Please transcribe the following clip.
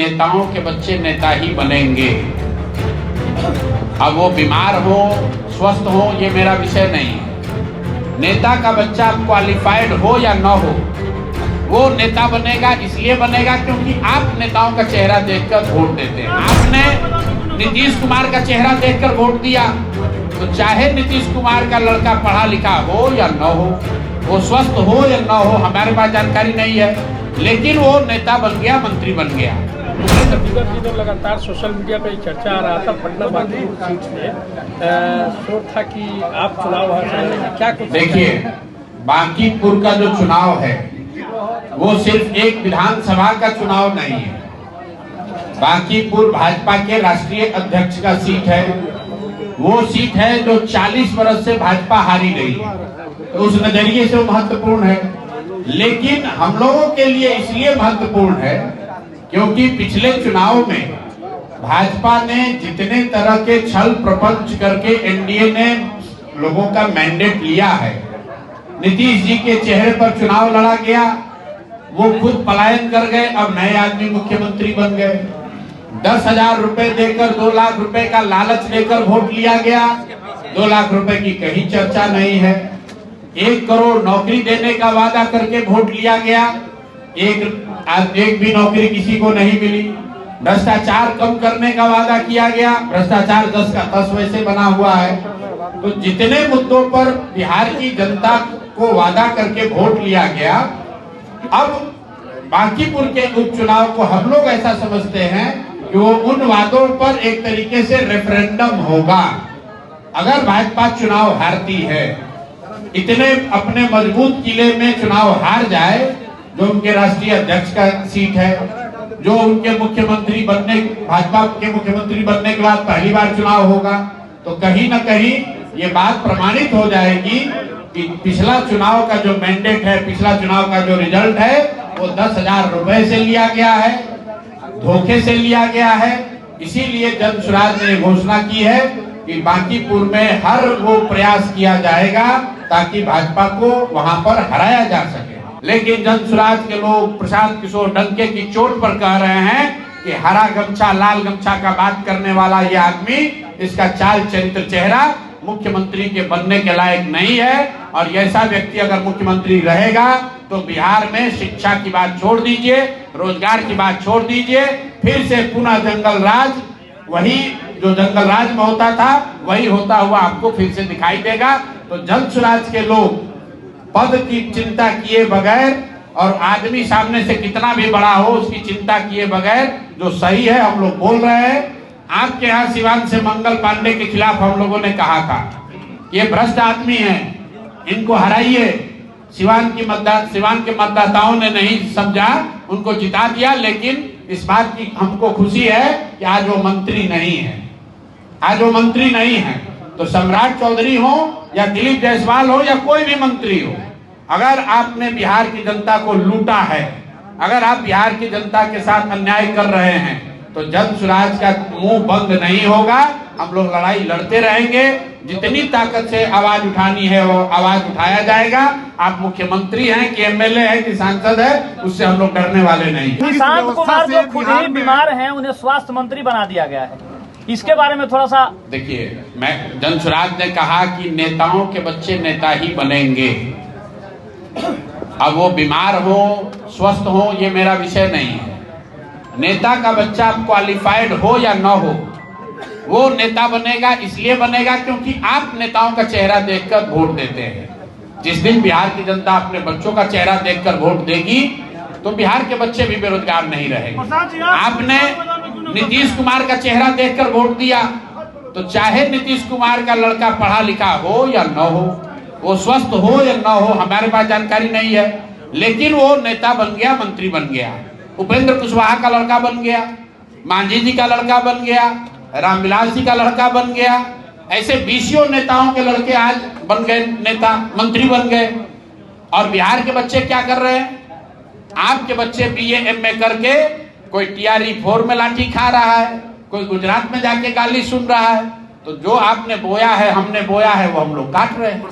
नेताओं के बच्चे नेता ही बनेंगे। अब वो बीमार हो, स्वस्थ हो, ये मेरा विषय नहीं है। नेता का बच्चा क्वालिफाइड हो या न हो, वो नेता बनेगा। इसलिए बनेगा क्योंकि आप नेताओं का चेहरा देखकर वोट देते हैं। आपने नीतीश कुमार का चेहरा देखकर वोट दिया, तो चाहे नीतीश कुमार का लड़का पढ़ा लिखा हो या न हो, वो स्वस्थ हो या न हो, हमारे पास जानकारी नहीं है, लेकिन वो नेता बन गया, मंत्री बन गया। दिनों लगातार सोशल मीडिया पे चर्चा आ रहा था पटना बांकीपुर सीट से, शोर था कि आप चुनाव हार जाएंगे, क्या कुछ? देखिए, बांकीपुर का जो चुनाव है वो सिर्फ एक विधानसभा का चुनाव नहीं है। बांकीपुर भाजपा के राष्ट्रीय अध्यक्ष का सीट है। वो सीट है जो 40 वर्ष से भाजपा हारी गई है, तो उस नजरिए से वो महत्वपूर्ण है। लेकिन हम लोगों के लिए इसलिए महत्वपूर्ण है क्योंकि पिछले चुनाव में भाजपा ने जितने तरह के छल प्रपंच करके एनडीए ने लोगों का मैंडेट लिया है, नीतीश जी के चेहरे पर चुनाव लड़ा गया, वो खुद पलायन कर गए, अब नए आदमी मुख्यमंत्री बन गए। 10,000 रुपए देकर 2 लाख रुपए का लालच देकर वोट लिया गया। 2 लाख रुपए की कहीं चर्चा नहीं है। 1 करोड़ नौकरी देने का वादा करके वोट लिया गया, एक भी नौकरी किसी को नहीं मिली। भ्रष्टाचार कम करने का वादा किया गया, भ्रष्टाचार 10 का 10 वैसे बना हुआ है। तो जितने मुद्दों पर बिहार की जनता को वादा करके वोट लिया गया, अब बांकीपुर के उपचुनाव को हम लोग ऐसा समझते हैं कि वो उन वादों पर एक तरीके से रेफरेंडम होगा। अगर भाजपा चुनाव हारती है, इतने अपने मजबूत किले में चुनाव हार जाए, जो उनके राष्ट्रीय अध्यक्ष का सीट है, जो उनके मुख्यमंत्री बनने, भाजपा के मुख्यमंत्री बनने के बाद पहली बार चुनाव होगा, तो कहीं न कहीं ये बात प्रमाणित हो जाएगी कि पिछला चुनाव का जो मैंडेट है, पिछला चुनाव का जो रिजल्ट है, वो 10,000 रुपए से लिया गया है, धोखे से लिया गया है। इसीलिए जन स्वराज ने घोषणा की है कि बांकीपुर में हर वो प्रयास किया जाएगा ताकि भाजपा को वहां पर हराया जा सके। लेकिन जन स्वराज के लोग प्रशांत किशोर डंके की चोट पर कह रहे हैं कि हरा गमछा लाल गमछा का बात करने वाला ये आदमी, इसका चाल चरित्र चेहरा मुख्यमंत्री के बनने के लायक नहीं है, और ऐसा व्यक्ति अगर मुख्यमंत्री रहेगा तो बिहार में शिक्षा की बात छोड़ दीजिए, रोजगार की बात छोड़ दीजिए, फिर से पुनः जंगल राज, वही जो जंगल राज में होता था वही होता हुआ आपको फिर से दिखाई देगा। तो जन स्वराज के लोग पद की चिंता किए बगैर और आदमी सामने से कितना भी बड़ा हो उसकी चिंता किए बगैर जो सही है हम लोग बोल रहे हैं। आपके यहाँ सिवान से मंगल पांडे के खिलाफ हम लोगों ने कहा था ये भ्रष्ट आदमी हैं, इनको हराइए। सिवान के मतदाताओं ने नहीं समझा, उनको जिता दिया। लेकिन इस बात की हमको खुशी है कि आज वो मंत्री नहीं है, आज वो मंत्री नहीं है। तो सम्राट चौधरी हो या दिलीप जायसवाल हो या कोई भी मंत्री हो, अगर आपने बिहार की जनता को लूटा है, अगर आप बिहार की जनता के साथ अन्याय कर रहे हैं, तो जन स्वराज का मुंह बंद नहीं होगा। हम लोग लड़ाई लड़ते रहेंगे, जितनी ताकत से आवाज उठानी है वो आवाज उठाया जाएगा। आप मुख्यमंत्री हैं कि एमएलए हैं कि सांसद है, उससे हम लोग डरने वाले नहीं। निशांत कुमार जो खुद ही बीमार हैं, उन्हें स्वास्थ्य मंत्री बना दिया गया है, इसके बारे में थोड़ा सा देखिए। मैं जन स्वराज ने कहा कि नेताओं के बच्चे नेता ही बनेंगे। अब वो बीमार हो, स्वस्थ हो, ये मेरा विषय नहीं है। नेता का बच्चा क्वालिफाइड हो या न हो, वो नेता बनेगा। इसलिए बनेगा क्योंकि आप नेताओं का चेहरा देखकर वोट देते हैं। जिस दिन बिहार की जनता अपने बच्चों का चेहरा देखकर वोट देगी तो बिहार के बच्चे भी बेरोजगार नहीं रहेंगे। आपने नीतीश कुमार का चेहरा देखकर वोट दिया, तो चाहे नीतीश कुमार का लड़का पढ़ा लिखा हो या न हो, वो स्वस्थ हो या न हो, हमारे पास जानकारी नहीं है, लेकिन वो नेता बन गया, मंत्री बन गया। उपेंद्र कुशवाहा का लड़का बन गया, मांझी जी का लड़का बन गया, रामविलास जी का लड़का बन गया। ऐसे 20 नेताओं के लड़के आज बन गए नेता, मंत्री बन गए। और बिहार के बच्चे क्या कर रहे हैं? आपके बच्चे BA MA करके कोई TRE 4 में लाठी खा रहा है, कोई गुजरात में जाके गाली सुन रहा है। तो जो आपने बोया है, हमने बोया है, वो हम लोग काट रहे हैं।